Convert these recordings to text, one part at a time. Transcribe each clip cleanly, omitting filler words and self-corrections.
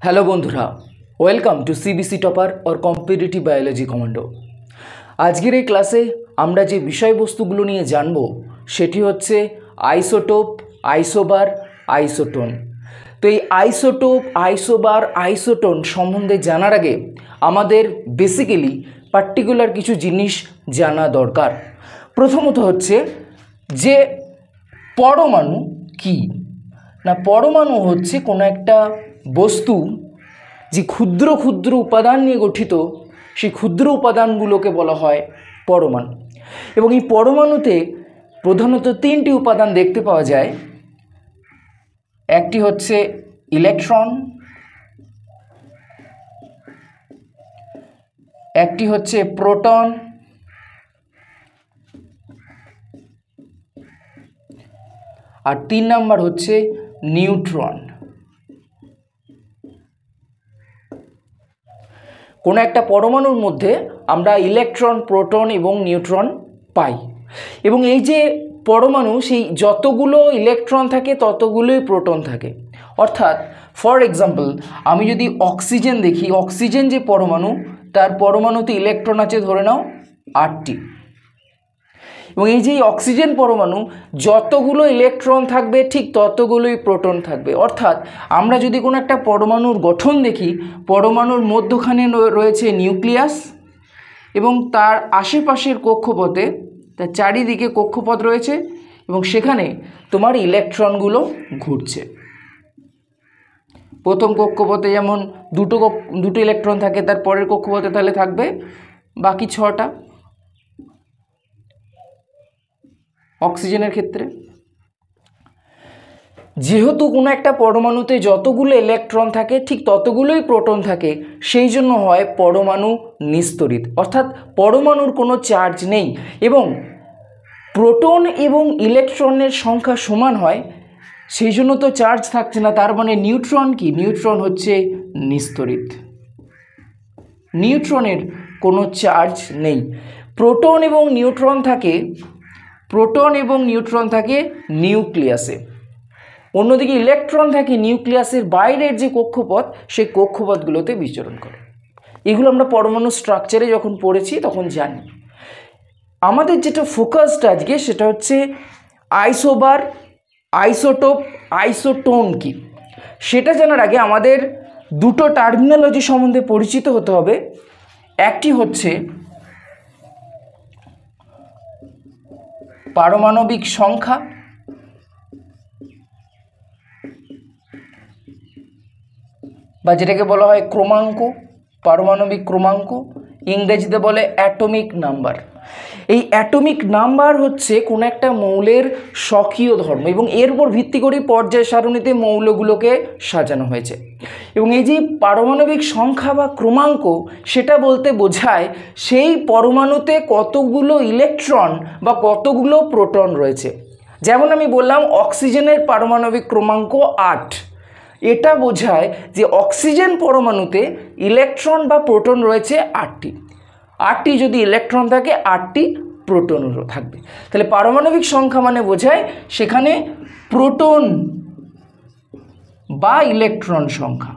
Hello বন্ধুরা, welcome to CBC topper or competitive biology commando. আজকের এই ক্লাসে আমরা যে বিষয়বস্তুগুলো নিয়ে জানব সেটি হচ্ছে আইসোটোপ, আইসোবার, আইসোটোন। তো এই আইসোটোপ, আইসোবার, আইসোটোন সম্বন্ধে জানার আগে আমাদের বেসিক্যালি পার্টিকুলার কিছু জিনিস জানা দরকার। প্রথমত হচ্ছে যে পরমাণু কি না, পরমাণু হচ্ছে কোনো একটা বস্তু যে ক্ষুদ্র ক্ষুদ্র উপাদান নিয়ে গঠিত, সেই ক্ষুদ্র উপাদানগুলোকে বলা হয় পরমাণু। এবং এই পরমাণুতে প্রধানত তিনটি উপাদান দেখতে পাওয়া যায়। একটি হচ্ছে ইলেকট্রন, একটি হচ্ছে প্রোটন, আর 3 নাম্বার হচ্ছে নিউট্রন। কোনো একটা পরমাণুর মধ্যে আমরা ইলেকট্রন, প্রোটন এবং নিউট্রন পাই। এবং এই যে পরমাণু, সেই যতগুলো ইলেকট্রন থাকে ততগুলোই প্রোটন থাকে। অর্থাৎ ফর এক্সাম্পল আমি যদি অক্সিজেন দেখি, অক্সিজেন যে পরমাণু, তার পরমাণুতে ইলেকট্রন আছে ধরে নাও 8টি। এবং এই যে অক্সিজেন পরমাণু, যতগুলো ইলেকট্রন থাকবে ঠিক ততগুলোই প্রোটন থাকবে। অর্থাৎ আমরা যদি কোনো একটা পরমাণুর গঠন দেখি, পরমাণুর মধ্যখানে রয়েছে নিউক্লিয়াস এবং তার আশেপাশের কক্ষপথে, তার চারিদিকে কক্ষপথ রয়েছে এবং সেখানে তোমার ইলেকট্রনগুলো ঘুরছে। প্রথম কক্ষপথে যেমন দুটো ইলেকট্রন থাকে, তার পরের কক্ষপথে তাহলে থাকবে বাকি 6টা অক্সিজেনের ক্ষেত্রে। যেহেতু কোনো একটা পরমাণুতে যতগুলো ইলেকট্রন থাকে ঠিক ততগুলোই প্রোটন থাকে, সেই জন্য হয় পরমাণু নিস্তড়িত, অর্থাৎ পরমাণুর কোনো চার্জ নেই এবং প্রোটন এবং ইলেকট্রনের সংখ্যা সমান হয়, সেই জন্য তো চার্জ থাকছে না। তার মানে নিউট্রন কি? নিউট্রন হচ্ছে নিস্তড়িত, নিউট্রনের কোনো চার্জ নেই। প্রোটন এবং নিউট্রন থাকে নিউক্লিয়াসে, অন্যদিকে ইলেকট্রন থাকে নিউক্লিয়াসের বাইরের যে কক্ষপথ, সেই কক্ষপথগুলোতে বিচরণ করে। এগুলো আমরা পরমাণু স্ট্রাকচারে যখন পড়েছি তখন জানি। আমাদের যেটা ফোকাসড আজকে সেটা হচ্ছে আইসোবার, আইসোটোপ, আইসোটোন কি, সেটা জানার আগে আমাদের দুটো টার্মিনোলজি সম্বন্ধে পরিচিত হতে হবে। একটি হচ্ছে পারমাণবিক সংখ্যা, বা যেটাকে বলা হয় ক্রমাঙ্ক, পারমাণবিক ক্রমাঙ্ক, ইংরেজিতে বলে অ্যাটমিক নাম্বার। এই অ্যাটমিক নাম্বার হচ্ছে কোনো একটা মৌলের স্বকীয় ধর্ম এবং এর উপর ভিত্তি করে পর্যায় সারণীতে মৌলগুলোকে সাজানো হয়েছে। এবং এই যে পারমাণবিক সংখ্যা বা ক্রমাঙ্ক, সেটা বলতে বোঝায় সেই পরমাণুতে কতগুলো ইলেকট্রন বা কতগুলো প্রোটন রয়েছে। যেমন আমি বললাম অক্সিজেনের পারমাণবিক ক্রমাঙ্ক 8, এটা বোঝায় যে অক্সিজেন পরমাণুতে ইলেকট্রন বা প্রোটন রয়েছে 8টি যদি ইলেকট্রন থাকে 8টি প্রোটনও থাকবে। তাহলে পারমাণবিক সংখ্যা মানে বোঝায় সেখানে প্রোটন বা ইলেকট্রন সংখ্যা।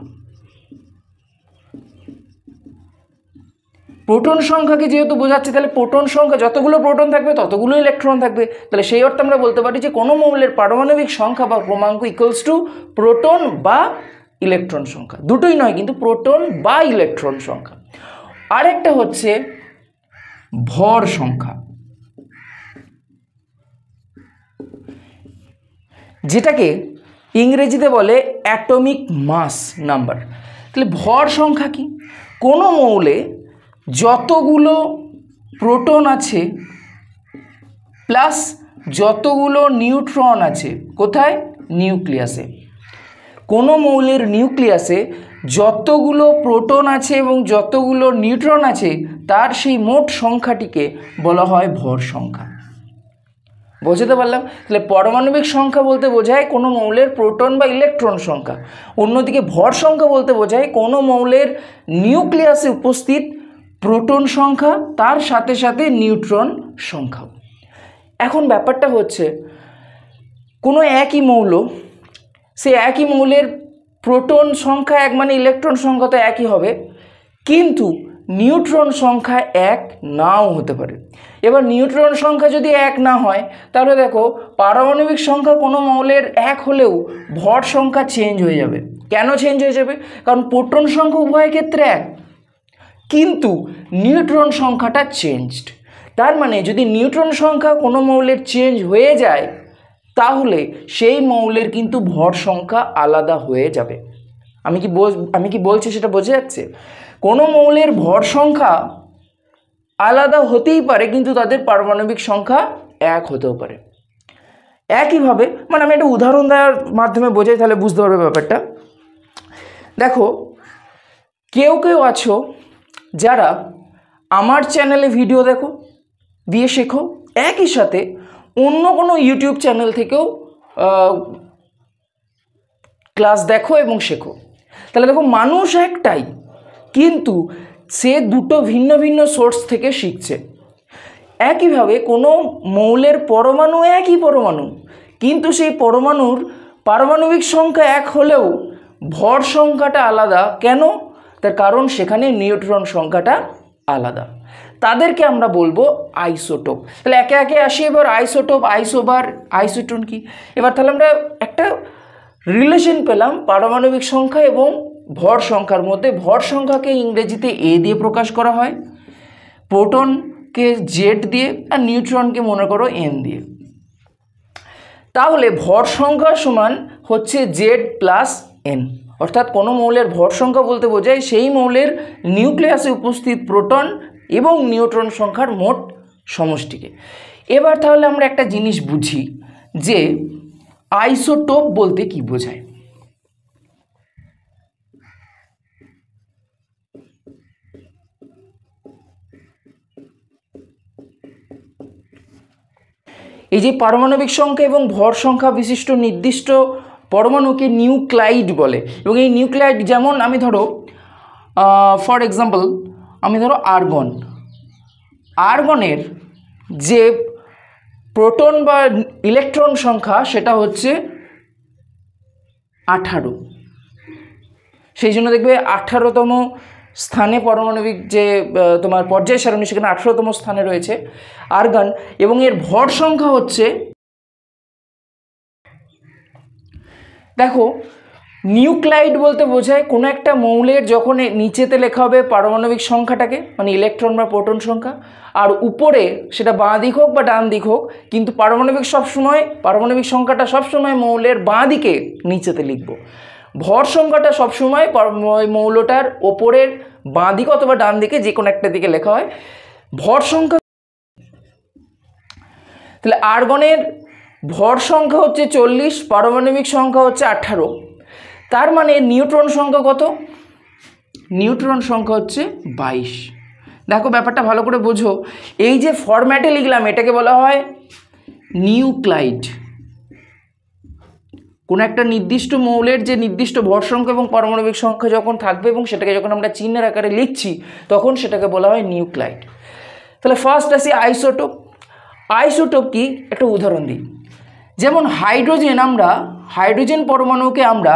প্রোটন সংখ্যাকে যেহেতু বোঝাচ্ছে, তাহলে প্রোটন সংখ্যা, যতগুলো প্রোটন থাকবে ততগুলো ইলেকট্রন থাকবে। তাহলে সেই অর্থে আমরা বলতে পারি যে কোনো মৌলের পারমাণবিক সংখ্যা বা ক্রমাঙ্ক ইকুয়ালস টু প্রোটন বা ইলেকট্রন সংখ্যা। দুটোই নয় কিন্তু, প্রোটন বা ইলেকট্রন সংখ্যা। আরেকটা হচ্ছে ভর সংখ্যা, যেটাকে ইংরেজিতে বলে অ্যাটমিক মাস নাম্বার। তাহলে ভর সংখ্যা কি? কোনো মৌলে যতগুলো প্রোটন আছে প্লাস যতগুলো নিউট্রন আছে, কোথায়? নিউক্লিয়াসে। কোনো মৌলের নিউক্লিয়াসে যতগুলো প্রোটন আছে এবং যতগুলো নিউট্রন আছে, তার সেই মোট সংখ্যাটিকে বলা হয় ভর সংখ্যা। বোঝাতে পারলাম? তাহলে পারমাণবিক সংখ্যা বলতে বোঝায় কোনো মৌলের প্রোটন বা ইলেকট্রন সংখ্যা, অন্যদিকে ভর সংখ্যা বলতে বোঝায় কোনো মৌলের নিউক্লিয়াসে উপস্থিত প্রোটন সংখ্যা, তার সাথে সাথে নিউট্রন সংখ্যা। এখন ব্যাপারটা হচ্ছে কোনো একই মৌল, সে একই মৌলের প্রোটন সংখ্যা এক মানে ইলেকট্রন সংখ্যা তো একই হবে, কিন্তু নিউট্রন সংখ্যা এক নাও হতে পারে। এবার নিউট্রন সংখ্যা যদি এক না হয় তাহলে দেখো পারমাণবিক সংখ্যা কোনো মৌলের এক হলেও ভর সংখ্যা চেঞ্জ হয়ে যাবে। কেন চেঞ্জ হয়ে যাবে? কারণ প্রোটন সংখ্যা উভয় ক্ষেত্রে এক, কিন্তু নিউট্রন সংখ্যাটা চেঞ্জড। তার মানে যদি নিউট্রন সংখ্যা কোনো মৌলের চেঞ্জ হয়ে যায় তাহলে সেই মৌলের কিন্তু ভর সংখ্যা আলাদা হয়ে যাবে। আমি কি বলছি সেটা বোঝা যাচ্ছে? কোনো মৌলের ভর সংখ্যা আলাদা হতেই পারে, কিন্তু তাদের পারমাণবিক সংখ্যা এক হতেও পারে। একইভাবে মানে আমি একটা উদাহরণ দেওয়ার মাধ্যমে বোঝাই, তাহলে বুঝতে পারবে ব্যাপারটা। দেখো কেউ কেউ আছো যারা আমার চ্যানেলে ভিডিও দেখো, দিয়ে শেখো, একই সাথে অন্য কোনো ইউটিউব চ্যানেল থেকেও ক্লাস দেখো এবং শেখো। তাহলে দেখো মানুষ একটাই, কিন্তু সে দুটো ভিন্ন ভিন্ন সোর্স থেকে শিখছে। একইভাবে কোনো মৌলের পরমাণু একই পরমাণু, কিন্তু সেই পরমাণুর পারমাণবিক সংখ্যা এক হলেও ভর সংখ্যাটা আলাদা। কেন? তার কারণ সেখানে নিউট্রন সংখ্যাটা আলাদা। তাদেরকে আমরা বলবো আইসোটোপ। তাহলে একে একে আসি এবার আইসোটোপ, আইসোবার, আইসোটোন কি। এবার তাহলে আমরা একটা রিলেশন পেলাম পারমাণবিক সংখ্যা এবং ভর সংখ্যার মধ্যে। ভর সংখ্যাকে ইংরেজিতে এ দিয়ে প্রকাশ করা হয়, প্রোটনকে জেড দিয়ে, আর নিউট্রনকে মনে করো এন দিয়ে। তাহলে ভর সংখ্যা সমান হচ্ছে জেড প্লাস এন, অর্থাৎ কোনো মৌলের ভর সংখ্যা বলতে বোঝায় সেই মৌলের নিউক্লিয়াসে উপস্থিত প্রোটন এবং নিউট্রন সংখ্যার মোট সমষ্টিকে। এবার তাহলে আমরা একটা জিনিস বুঝি যে আইসোটোপ বলতে কি বোঝায়। এই যে পারমাণবিক সংখ্যা এবং ভর সংখ্যা বিশিষ্ট নির্দিষ্ট পরমাণুকে নিউক্লাইড বলে। এবং এই নিউক্লাইড যেমন আমি ধরো ফর এক্সাম্পল আমি ধরো আর্গনের যে প্রোটন বা ইলেকট্রন সংখ্যা সেটা হচ্ছে 18। সেই জন্য দেখবে 18তম স্থানে পারমাণবিক যে তোমার পর্যায় সারণী সেখানে 18তম স্থানে রয়েছে আর্গন, এবং এর ভর সংখ্যা হচ্ছে, দেখো নিউক্লাইড বলতে বোঝায় কোনো একটা মৌলের যখন নিচেতে লেখা হবে পারমাণবিক সংখ্যাটাকে, মানে ইলেকট্রন বা প্রোটন সংখ্যা, আর উপরে সেটা বাঁ দিক হোক বা ডান দিক হোক, কিন্তু পারমাণবিক সংখ্যাটা সবসময় মৌলের বাঁ দিকে নিচেতে লিখব। ভর সংখ্যাটা সবসময় মৌলটার ওপরের বাঁ দিকে অথবা ডান দিকে যে কোনো একটা দিকে লেখা হয় ভর সংখ্যা। তাহলে আর্গনের ভর সংখ্যা হচ্ছে 40, পারমাণবিক সংখ্যা হচ্ছে 18। তার মানে নিউট্রন সংখ্যা কত? নিউট্রন সংখ্যা হচ্ছে 22। দেখো ব্যাপারটা ভালো করে বোঝো। এই যে ফরম্যাটে লিখলাম এটাকে বলা হয় নিউক্লাইড। কোনো একটা নির্দিষ্ট মৌলের যে নির্দিষ্ট ভর সংখ্যা এবং পারমাণবিক সংখ্যা যখন থাকবে এবং সেটাকে যখন আমরা চিহ্নের আকারে লিখছি তখন সেটাকে বলা হয় নিউক্লাইড। তাহলে ফার্স্ট আসি আইসোটোপ। আইসোটোপ কি একটা উদাহরণ দিই। যেমন হাইড্রোজেন পরমাণুকে আমরা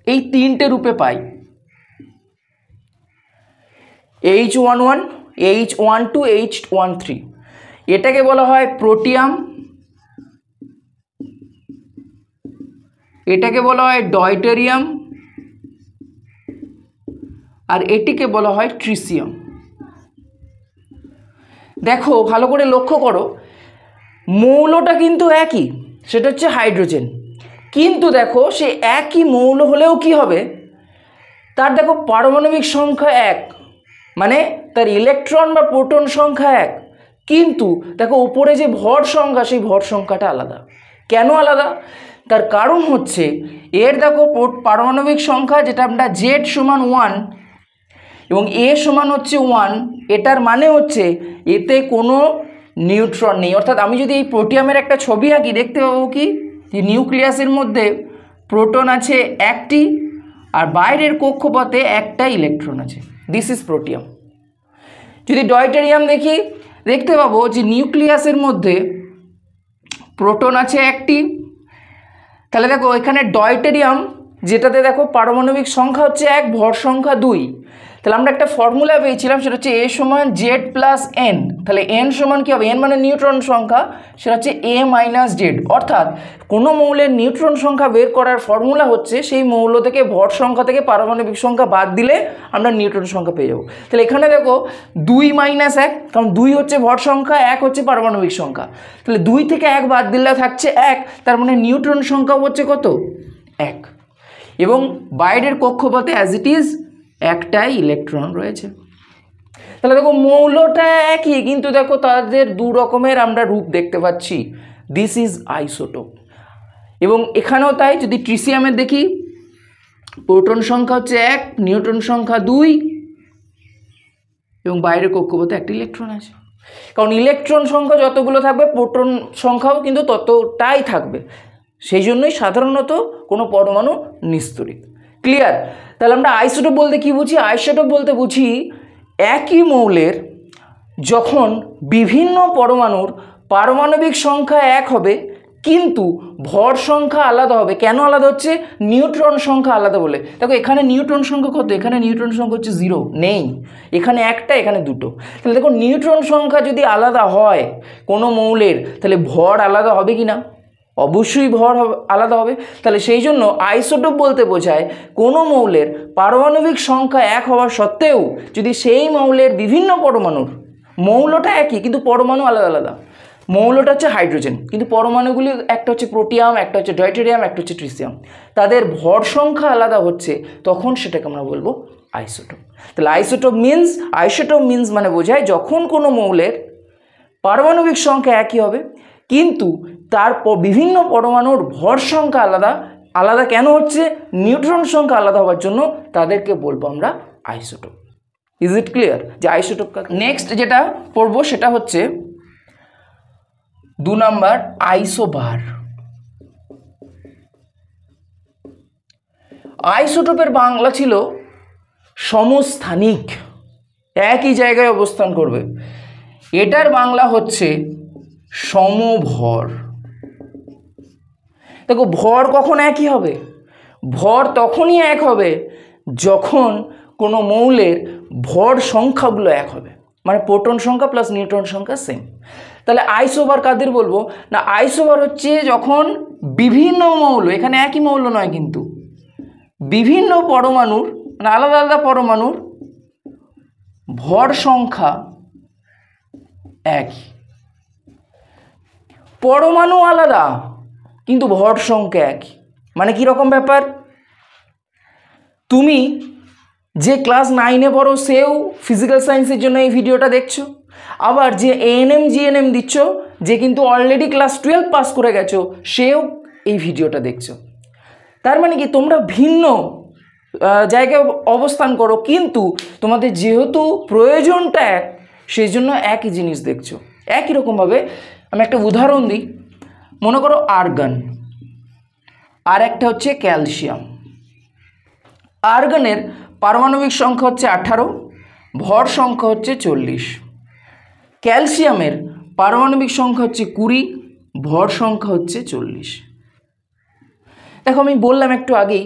এই তিনটে রূপে পাই, H11, H12, H13। এটাকে বলা হয় প্রোটিয়াম, এটাকে বলা হয় ডয়টেরিয়াম, আর এটিকে বলা হয় ট্রিসিয়াম। দেখো ভালো করে লক্ষ্য করো, মৌলটা কিন্তু একই, সেটা হচ্ছে হাইড্রোজেন, কিন্তু দেখো সে একই মৌল হলেও কি হবে, তার দেখো পারমাণবিক সংখ্যা এক, মানে তার ইলেকট্রন বা প্রোটন সংখ্যা এক, কিন্তু দেখো উপরে যে ভর সংখ্যা সেই ভর সংখ্যাটা আলাদা। কেন আলাদা? তার কারণ হচ্ছে এর দেখো পারমাণবিক সংখ্যা যেটা আমরা জেড সমান 1 এবং এ সমান হচ্ছে 1, এটার মানে হচ্ছে এতে কোনো নিউট্রন নেই। অর্থাৎ আমি যদি এই প্রোটিয়ামের একটা ছবি আঁকি দেখতে পাবো কি যে নিউক্লিয়াসের মধ্যে প্রোটন আছে একটি আর বাইরের কক্ষপথে একটা ইলেকট্রন আছে। This is protium. যদি ডয়টেরিয়াম দেখি দেখতে পাবো যে নিউক্লিয়াসের মধ্যে প্রোটন আছে একটি। তাহলে দেখো এখানে ডয়টেরিয়াম, যেটাতে দেখো পারমাণবিক সংখ্যা হচ্ছে 1, ভর সংখ্যা 2। তাহলে আমরা একটা ফর্মুলা পেয়েছিলাম, সেটা হচ্ছে A সমান Z প্লাস N। তাহলে N সমান কী হবে? N মানে নিউট্রন সংখ্যা, সেটা হচ্ছে A মাইনাস Z। অর্থাৎ কোনো মৌলের নিউট্রন সংখ্যা বের করার ফর্মুলা হচ্ছে সেই মৌল থেকে ভর সংখ্যা থেকে পারমাণবিক সংখ্যা বাদ দিলে আমরা নিউট্রন সংখ্যা পেয়ে যাবো। তাহলে এখানে দেখো 2 মাইনাস 1, কারণ 2 হচ্ছে ভর সংখ্যা, 1 হচ্ছে পারমাণবিক সংখ্যা। তাহলে 2 থেকে 1 বাদ দিলে থাকছে 1, তার মানে নিউট্রন সংখ্যা হচ্ছে কত? 1। এবং বাইরের কক্ষপথে অ্যাজ ইট ইজ একটাই ইলেকট্রন রয়েছে। তাহলে দেখো মৌলটা একই, কিন্তু দেখো তাদের দু রকমের আমরা রূপ দেখতে পাচ্ছি। This is isotope. এবং এখানেও তাই। যদি ট্রিসিয়ামের দেখি, প্রোটন সংখ্যা হচ্ছে 1, নিউট্রন সংখ্যা 2, এবং বাইরের কক্ষপথে একটা ইলেকট্রন আছে। কারণ ইলেকট্রন সংখ্যা যতগুলো থাকবে প্রোটন সংখ্যাও কিন্তু ততটাই থাকবে, সেই জন্যই সাধারণত কোনো পরমাণু নিস্তড়িত। ক্লিয়ার? তাহলে আমরা আইসোটোপ বলতে কি বুঝি? আইসোটোপ বলতে বুঝি একই মৌলের যখন বিভিন্ন পরমাণুর পারমাণবিক সংখ্যা 1 হবে কিন্তু ভর সংখ্যা আলাদা হবে। কেন আলাদা হচ্ছে? নিউট্রন সংখ্যা আলাদা বলে। দেখো এখানে নিউট্রন সংখ্যা কত? এখানে নিউট্রন সংখ্যা হচ্ছে 0, নেই। এখানে একটা, এখানে দুটো। তাহলে দেখো নিউট্রন সংখ্যা যদি আলাদা হয় কোনো মৌলের, তাহলে ভর আলাদা হবে কি না? অবশ্যই ভর আলাদা হবে। তাহলে সেই জন্য আইসোটোপ বলতে বোঝায় কোনো মৌলের পারমাণবিক সংখ্যা 1 হওয়া সত্ত্বেও যদি সেই মৌলের বিভিন্ন পরমাণুর, মৌলটা একই কিন্তু পরমাণু আলাদা আলাদা। মৌলটা হচ্ছে হাইড্রোজেন, কিন্তু পরমাণুগুলি একটা হচ্ছে প্রোটিয়াম, একটা হচ্ছে ডয়টেরিয়াম, একটা হচ্ছে ট্রিসিয়াম, তাদের ভর সংখ্যা আলাদা হচ্ছে, তখন সেটাকে আমরা বলবো আইসোটোপ। তাহলে আইসোটোপ মিন্স মানে বোঝায় যখন কোনো মৌলের পারমাণবিক সংখ্যা একই হবে কিন্তু তার বিভিন্ন পরমাণুর ভর সংখ্যা আলাদা। আলাদা কেন হচ্ছে? নিউট্রন সংখ্যা আলাদা হওয়ার জন্য তাদেরকে বলবো আমরা আইসোটোপ। ইজ ইট ক্লিয়ার যে আইসোটোপ কাকে? নেক্সট যেটা পড়বো সেটা হচ্ছে 2 নাম্বার আইসোবার। আইসোটোপের বাংলা ছিল সমস্থানিক, একই জায়গায় অবস্থান করবে। এটার বাংলা হচ্ছে সমভর। দেখো ভর কখন একই হবে? ভর তখনই এক হবে যখন কোনো মৌলের ভর সংখ্যাগুলো এক হবে, মানে প্রোটন সংখ্যা প্লাস নিউট্রন সংখ্যা সেম। তাহলে আইসোবার কাদের বলবো না? আইসোবার হচ্ছে যখন বিভিন্ন মৌল, এখানে একই মৌল নয় কিন্তু বিভিন্ন পরমাণুর, মানে আলাদা আলাদা পরমাণুর ভর সংখ্যা একই। পরমাণু আলাদা কিন্তু ভর সংখ্যা একই। মানে কীরকম ব্যাপার? তুমি যে ক্লাস 9-এ পড়ো সেও ফিজিক্যাল সায়েন্সের জন্য এই ভিডিওটা দেখছো, আবার যে এএনএম জিএনএম দিচ্ছ, যে কিন্তু অলরেডি ক্লাস 12 পাস করে গেছো, সেও এই ভিডিওটা দেখছো। তার মানে কি তোমরা ভিন্ন জায়গায় অবস্থান করো, কিন্তু তোমাদের যেহেতু প্রয়োজনটা এক, সেই জন্য একই জিনিস দেখছো। একই রকমভাবে আমি একটা উদাহরণ দিই। মনে করো আর্গন, আর একটা হচ্ছে ক্যালসিয়াম। আর্গনের পারমাণবিক সংখ্যা হচ্ছে 18, ভর সংখ্যা হচ্ছে 40। ক্যালসিয়ামের পারমাণবিক সংখ্যা হচ্ছে 20, ভর সংখ্যা হচ্ছে 40। দেখো আমি বললাম একটু আগেই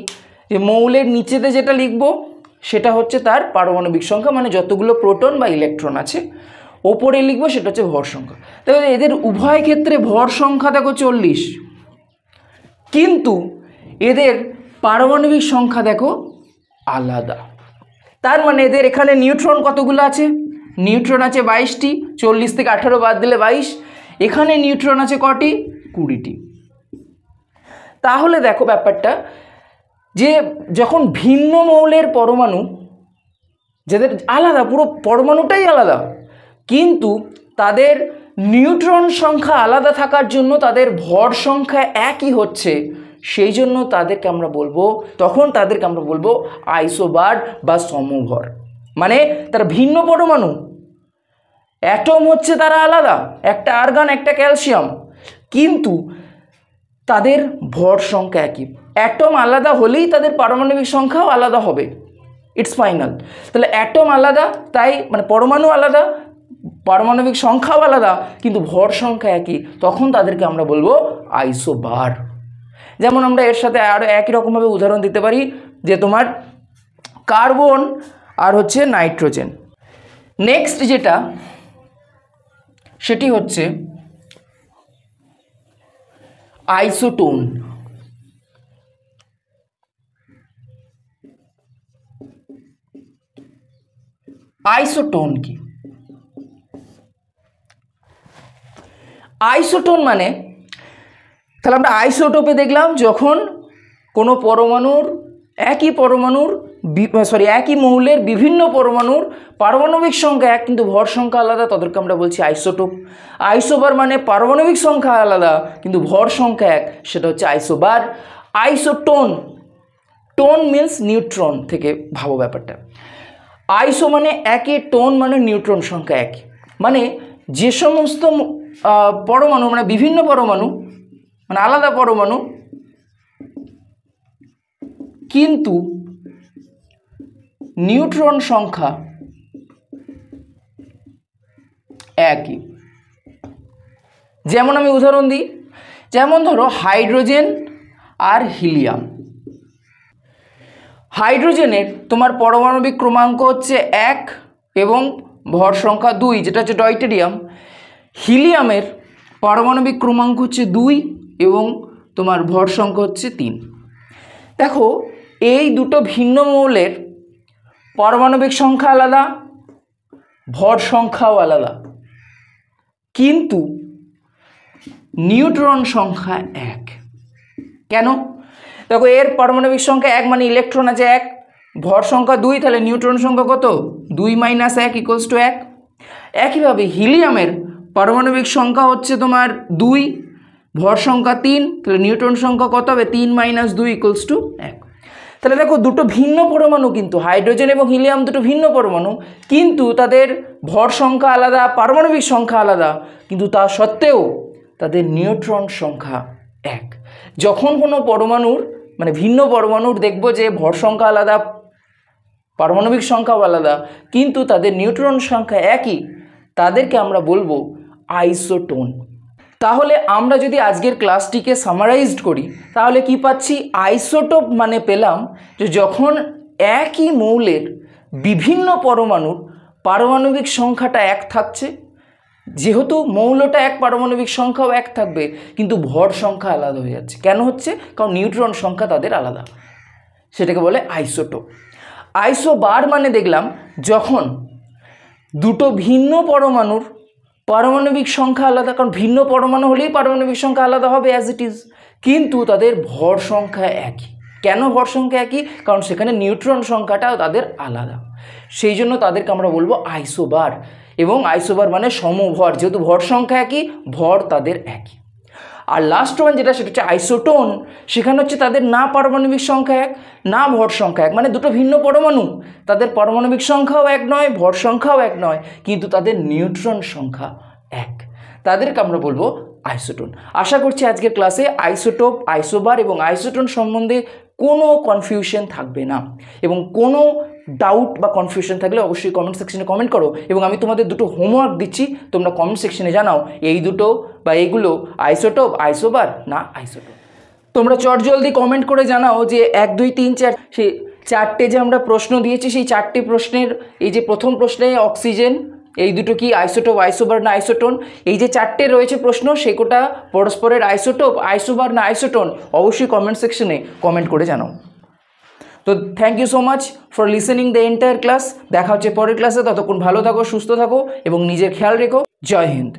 যে মৌলের নিচেতে যেটা লিখব সেটা হচ্ছে তার পারমাণবিক সংখ্যা, মানে যতগুলো প্রোটন বা ইলেকট্রন আছে। ওপরে লিখবো সেটা হচ্ছে ভর সংখ্যা। তাহলে এদের উভয় ক্ষেত্রে ভর সংখ্যা দেখো 40, কিন্তু এদের পারমাণবিক সংখ্যা দেখো আলাদা। তার মানে এদের এখানে নিউট্রন কতগুলো আছে? নিউট্রন আছে 22টি, 40 থেকে 18 বাদ দিলে 22। এখানে নিউট্রন আছে কটি? 20টি। তাহলে দেখো ব্যাপারটা যে যখন ভিন্ন মৌলের পরমাণু, যাদের আলাদা, পুরো পরমাণুটাই আলাদা, কিন্তু তাদের নিউট্রন সংখ্যা আলাদা থাকার জন্য তাদের ভর সংখ্যা একই হচ্ছে, সেই জন্য তাদেরকে আমরা বলবো, তখন তাদেরকে আমরা বলবো আইসোবার বা সমভর। মানে তারা ভিন্ন পরমাণু, অ্যাটম হচ্ছে তারা আলাদা, একটা আর্গন একটা ক্যালসিয়াম, কিন্তু তাদের ভর সংখ্যা একই। অ্যাটম আলাদা হলেই তাদের পারমাণবিক সংখ্যাও আলাদা হবে, ইটস ফাইনাল। তাহলে অ্যাটম আলাদা, তাই মানে পরমাণু আলাদা, পারমাণবিক সংখ্যাও আলাদা কিন্তু ভর সংখ্যা একই, তখন তাদেরকে আমরা বলবো আইসোবার। যেমন আমরা এর সাথে আরও একই রকমভাবে উদাহরণ দিতে পারি যে তোমার কার্বন আর হচ্ছে নাইট্রোজেন। নেক্সট যেটা সেটি হচ্ছে আইসোটোন। আইসোটোন কি? আইসোটোন মানে, তাহলে আমরা আইসোটোপে দেখলাম যখন কোনো পরমাণুর একই মৌলের বিভিন্ন পরমাণুর পারমাণবিক সংখ্যা এক কিন্তু ভর সংখ্যা আলাদা, তাদেরকে আমরা বলছি আইসোটোপ। আইসোবার মানে পারমাণবিক সংখ্যা আলাদা কিন্তু ভর সংখ্যা এক, সেটা হচ্ছে isobar. Isotone, tone means neutron থেকে ভাবো ব্যাপারটা। আইসো মানে একে, টোন মানে নিউট্রন সংখ্যা এক, মানে যে সমস্ত পরমাণু মানে বিভিন্ন পরমাণু মানে আলাদা পরমাণু কিন্তু নিউট্রন সংখ্যা একই। যেমন আমি উদাহরণ দিই, যেমন ধরো হাইড্রোজেন আর হিলিয়াম। হাইড্রোজেনের তোমার পারমাণবিক ক্রমাঙ্ক হচ্ছে 1 এবং ভর সংখ্যা 2, যেটা হচ্ছে ডয়টেরিয়াম। হিলিয়ামের পারমাণবিক ক্রমাঙ্ক হচ্ছে 2 এবং তোমার ভর সংখ্যা হচ্ছে 3। দেখো এই দুটো ভিন্ন মৌলের পারমাণবিক সংখ্যা আলাদা, ভর সংখ্যাও আলাদা, কিন্তু নিউট্রন সংখ্যা এক। কেন? দেখো এর পারমাণবিক সংখ্যা 1 মানে ইলেকট্রন আছে 1, ভর সংখ্যা 2, তাহলে নিউট্রন সংখ্যা কত? 2 - 1 = 1। একইভাবে হিলিয়ামের পারমাণবিক সংখ্যা হচ্ছে তোমার 2, ভর সংখ্যা 3, তাহলে নিউট্রন সংখ্যা কত হবে? 3 - 2 = 1। তাহলে দেখো দুটো ভিন্ন পরমাণু, কিন্তু হাইড্রোজেন এবং হিলিয়াম দুটো ভিন্ন পরমাণু, কিন্তু তাদের ভর সংখ্যা আলাদা, পারমাণবিক সংখ্যা আলাদা, কিন্তু তা সত্ত্বেও তাদের নিউট্রন সংখ্যা এক। যখন কোনো পরমাণুর মানে ভিন্ন পরমাণুর দেখব যে ভর সংখ্যা আলাদা, পারমাণবিক সংখ্যাও আলাদা, কিন্তু তাদের নিউট্রন সংখ্যা একই, তাদেরকে আমরা বলবো আইসোটোন। তাহলে আমরা যদি আজকের ক্লাসটিকে সামারাইজড করি তাহলে কি পাচ্ছি? আইসোটোপ মানে পেলাম যে যখন একই মৌলের বিভিন্ন পরমাণুর পারমাণবিক সংখ্যাটা এক থাকছে, যেহেতু মৌলটা এক, পারমাণবিক সংখ্যাও এক থাকবে, কিন্তু ভর সংখ্যা আলাদা হয়ে যাচ্ছে। কেন হচ্ছে? কারণ নিউট্রন সংখ্যা তাদের আলাদা, সেটাকে বলে আইসোটোপ। আইসোবার মানে দেখলাম যখন দুটো ভিন্ন পরমাণুর পারমাণবিক সংখ্যা আলাদা, কারণ ভিন্ন পরমাণু হলেই পারমাণবিক সংখ্যা আলাদা হবে অ্যাজ ইট ইজ, কিন্তু তাদের ভর সংখ্যা একই। কেন ভর সংখ্যা একই? কারণ সেখানে নিউট্রন সংখ্যাটাও তাদের আলাদা, সেই জন্য তাদেরকে আমরা বলবো আইসোবার। এবং আইসোবার মানে সমভর, যেহেতু ভর সংখ্যা একই, ভর তাদের একই। আর লাস্ট ওয়ান যেটা, সেটা হচ্ছে আইসোটোন। সেখানে হচ্ছে তাদের না পারমাণবিক সংখ্যা এক, না ভর সংখ্যা এক, মানে দুটো ভিন্ন পরমাণু, তাদের পারমাণবিক সংখ্যাও এক নয়, ভর সংখ্যাও এক নয়, কিন্তু তাদের নিউট্রন সংখ্যা এক, তাদেরকে আমরা বলবো আইসোটোন। আশা করছি আজকের ক্লাসে আইসোটোপ, আইসোবার এবং আইসোটোন সম্বন্ধে কোনো কনফিউশন থাকবে না, এবং কোনো ডাউট বা কনফিউশন থাকলে অবশ্যই কমেন্ট সেকশনে কমেন্ট করো, এবং আমি তোমাদের দুটো হোমওয়ার্ক দিচ্ছি, তোমরা কমেন্ট সেকশনে জানাও এই দুটো বা এইগুলো আইসোটোপ, আইসোবার না আইসোটোন। তোমরা চটজলদি কমেন্ট করে জানাও যে 1 2 3 4 সেই 4টে যে আমরা প্রশ্ন দিয়েছি, সেই 4টে প্রশ্নের এই যে প্রথম প্রশ্নে অক্সিজেন, এই দুটো কি আইসোটোপ, আইসোবার না আইসোটোন, এই যে 4টে রয়েছে প্রশ্ন, সেকোটা পরস্পরের আইসোটোপ, আইসোবার না আইসোটোন, অবশ্যই কমেন্ট সেকশনে কমেন্ট করে জানাও। তো thank you so much for listening the entire class. দেখা হচ্ছে পরের ক্লাসে, ততক্ষণ ভালো থাকো, সুস্থ থাকো এবং নিজের খেয়াল রেখো। জয় হিন্দ।